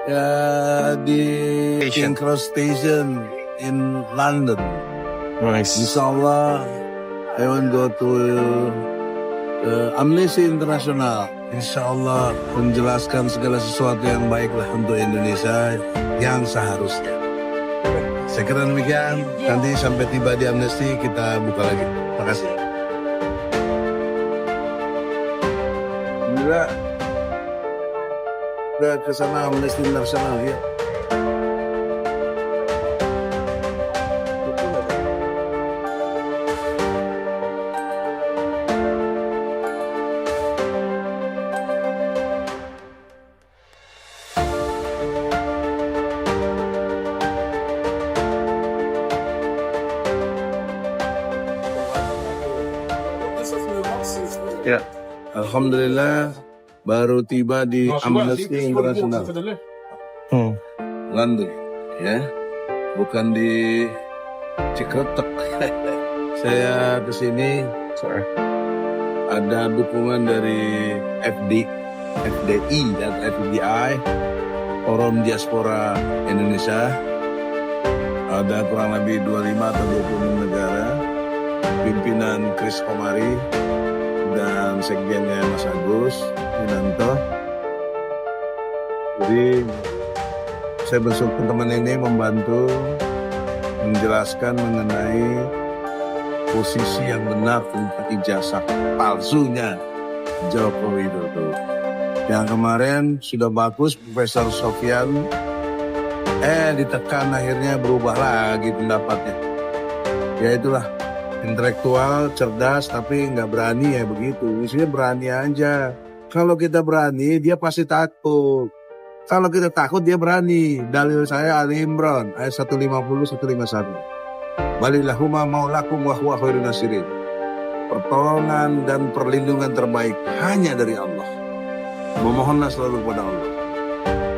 Ya, di Station. King Cross Station in London. Nice. Insyaallah, I want go to Amnesty International. Insyaallah menjelaskan segala sesuatu yang baiklah untuk Indonesia yang seharusnya. Saya kira demikian. Nanti sampai tiba di Amnesty kita buka lagi. Terima kasih. Udah ke sana Amnesty International ya. Ya. Alhamdulillah baru tiba di Amnesty International London ya, bukan di Cikretek. Saya kesini ada dukungan dari FDI dan FDI, Forum Diaspora Indonesia. Ada kurang lebih 25 atau 26 negara, pimpinan Chris Komari dan sekjennya Mas Agus Winanto. Jadi saya bersyukur teman ini membantu menjelaskan mengenai posisi yang benar tentang ijazah palsunya Joko Widodo. Yang kemarin sudah bagus Profesor Sofyan, ditekan akhirnya berubah lagi pendapatnya. Ya itulah, intelektual, cerdas, tapi nggak berani ya begitu. Isinya berani aja. Kalau kita berani, dia pasti takut. Kalau kita takut, dia berani. Dalil saya Ali Imran, ayat 150, 151. Balillahumma maulakum wa huwa khairun nasirin. Pertolongan dan perlindungan terbaik hanya dari Allah. Memohonlah selalu kepada Allah.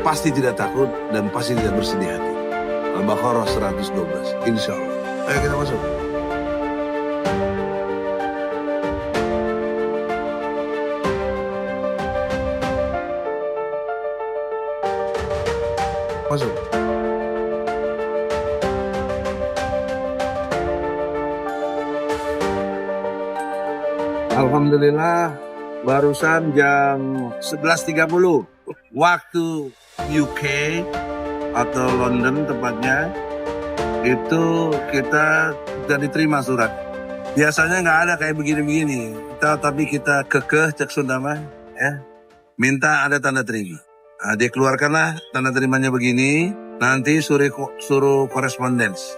Pasti tidak takut dan pasti tidak bersedih hati. Al-Baqarah 112, insya Allah. Ayo kita masuk. Masuk. Alhamdulillah barusan jam 11.30 waktu UK atau London tepatnya, itu kita sudah diterima surat. Biasanya nggak ada kayak begini-begini, tapi kita kekeh cek Sundama ya, minta ada tanda terima. Nah, dia keluarkanlah tanda terimanya begini, nanti suruh korespondens.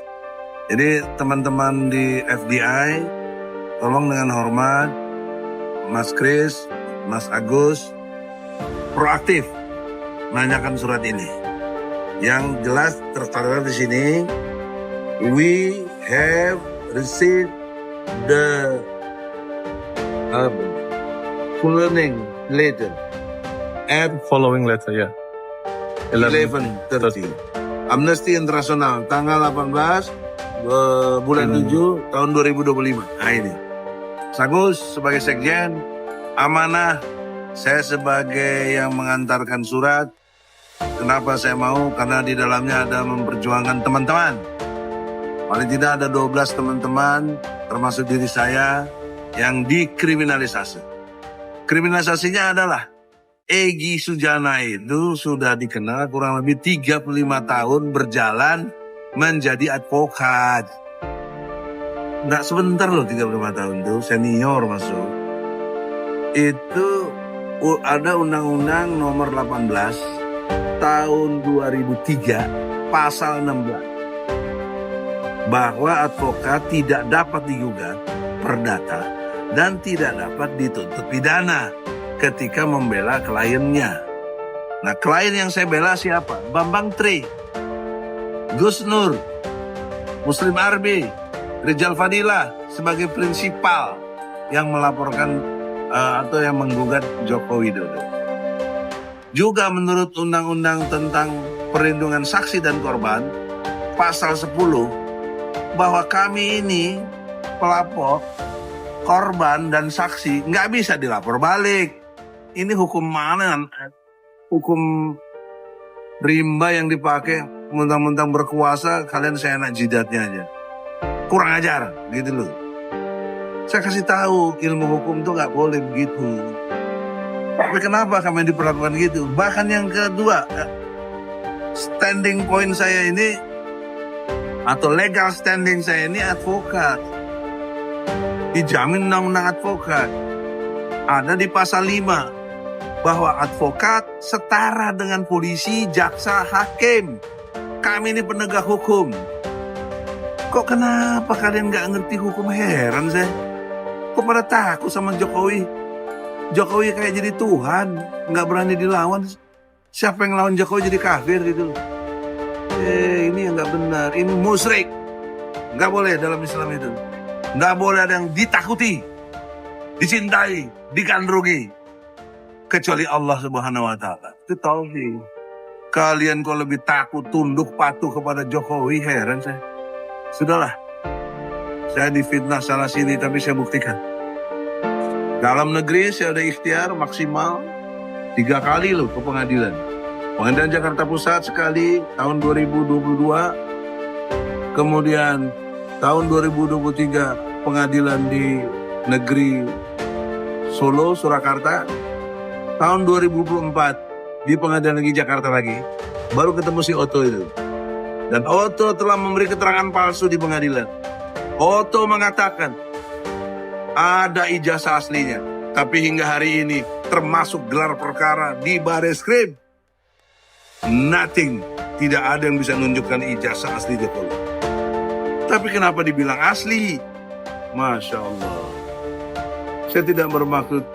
Jadi teman-teman di FDI, tolong dengan hormat, Mas Kris, Mas Agus, proaktif menanyakan surat ini. Yang jelas tertera di sini, we have received the following letter at Following letter, ya. 11:30. Amnesty International tanggal 18 bulan 7 tahun 2025. Nah ini. Sagus sebagai sekjen, amanah saya sebagai yang mengantarkan surat. Kenapa saya mau? Karena di dalamnya ada memperjuangkan teman-teman. Paling tidak ada 12 teman-teman, termasuk diri saya, yang dikriminalisasi. Kriminalisasinya adalah Egy Sujana itu sudah dikenal kurang lebih 35 tahun berjalan menjadi advokat. Nggak sebentar loh 35 tahun tuh, senior masuk. Itu ada Undang-Undang nomor 18 tahun 2003 pasal 16. Bahwa advokat tidak dapat digugat perdata dan tidak dapat dituntut pidana ketika membela kliennya. Nah, klien yang saya bela siapa? Bambang Tri, Gus Nur, Muslim Arbi, Rizal Fadila sebagai prinsipal yang melaporkan atau yang menggugat Joko Widodo. Juga menurut Undang-Undang tentang Perlindungan Saksi dan Korban, pasal 10, bahwa kami ini pelapor, korban, dan saksi nggak bisa dilapor balik. Ini hukum mana? Hukum rimba yang dipakai mentang-mentang berkuasa, kalian seenak jidatnya aja. Kurang ajar, gitu loh. Saya kasih tahu, ilmu hukum tuh nggak boleh begitu. Tapi kenapa kami diperlakukan gitu? Bahkan yang kedua, standing point saya ini, atau legal standing saya ini advokat. Dijamin undang-undang advokat. Ada di pasal 5 bahwa advokat setara dengan polisi, jaksa, hakim. Kami ini penegak hukum. Kok kenapa kalian nggak ngerti hukum? Heran saya. Kok pada takut sama Jokowi? Jokowi kayak jadi Tuhan, nggak berani dilawan. Siapa yang lawan Jokowi jadi kafir gitu loh. Ini yang nggak benar. Ini musyrik. Nggak boleh dalam Islam itu. Nggak boleh ada yang ditakuti, dicintai, digandrungi, kecuali Allah Subhanahu Wa Taala. Itu tauhid. Kalian kok lebih takut tunduk patuh kepada Jokowi? Heran saya. Sudahlah, saya difitnah sana sini tapi saya buktikan. Dalam negeri saya ada ikhtiar maksimal 3 kali loh ke pengadilan. Pengadilan Jakarta Pusat sekali tahun 2022. Kemudian tahun 2023 pengadilan di negeri Solo, Surakarta. Tahun 2024 di pengadilan negeri Jakarta lagi. Baru ketemu si Otto itu. Dan Otto telah memberi keterangan palsu di pengadilan. Otto mengatakan ada ijazah aslinya. Tapi hingga hari ini termasuk gelar perkara di Bareskrim, nothing. Tidak ada yang bisa menunjukkan ijazah asli Jokowi. Tapi kenapa dibilang asli? Masya Allah. Saya tidak bermaksud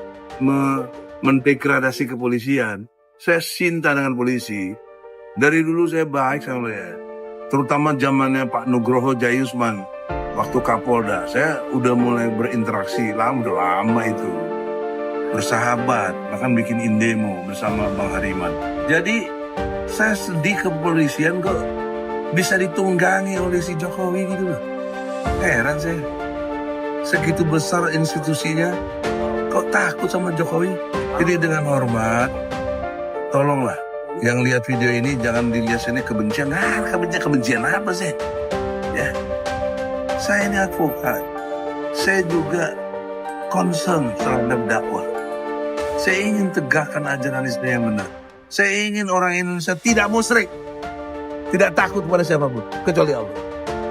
mendegradasi kepolisian. Saya cinta dengan polisi. Dari dulu saya baik sama dia. Terutama zamannya Pak Nugroho Jayusman. Waktu Kapolda, saya udah mulai berinteraksi. Udah lama itu. Bersahabat, bahkan bikin indemo bersama Bang Hariman. Jadi, saya sedih kepolisian kok bisa ditunggangi oleh si Jokowi gitu loh. Heran saya. Segitu besar institusinya, kok takut sama Jokowi? Jadi dengan hormat, tolonglah yang lihat video ini jangan dilihat sini kebencian. Kebencian apa sih? Ya, saya ini advokat. Saya juga concern terhadap dakwah. Saya ingin tegakkan ajaran Islam yang benar. Saya ingin orang Indonesia tidak musyrik, tidak takut pada siapapun kecuali Allah.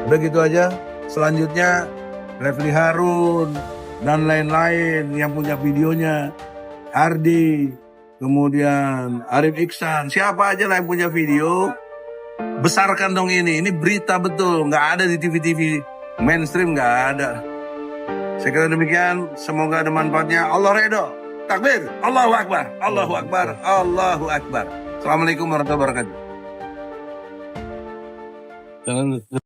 Begitu aja. Selanjutnya Refli Harun dan lain-lain yang punya videonya, Ardi, kemudian Arif Iksan, siapa aja lah yang punya video, besarkan dong ini berita betul, nggak ada di TV-TV mainstream, nggak ada. Saya kira demikian, semoga ada manfaatnya. Allah redho, takbir, Allahu Akbar, Allahu Akbar, Allahu Akbar. Assalamualaikum warahmatullahi wabarakatuh. Jangan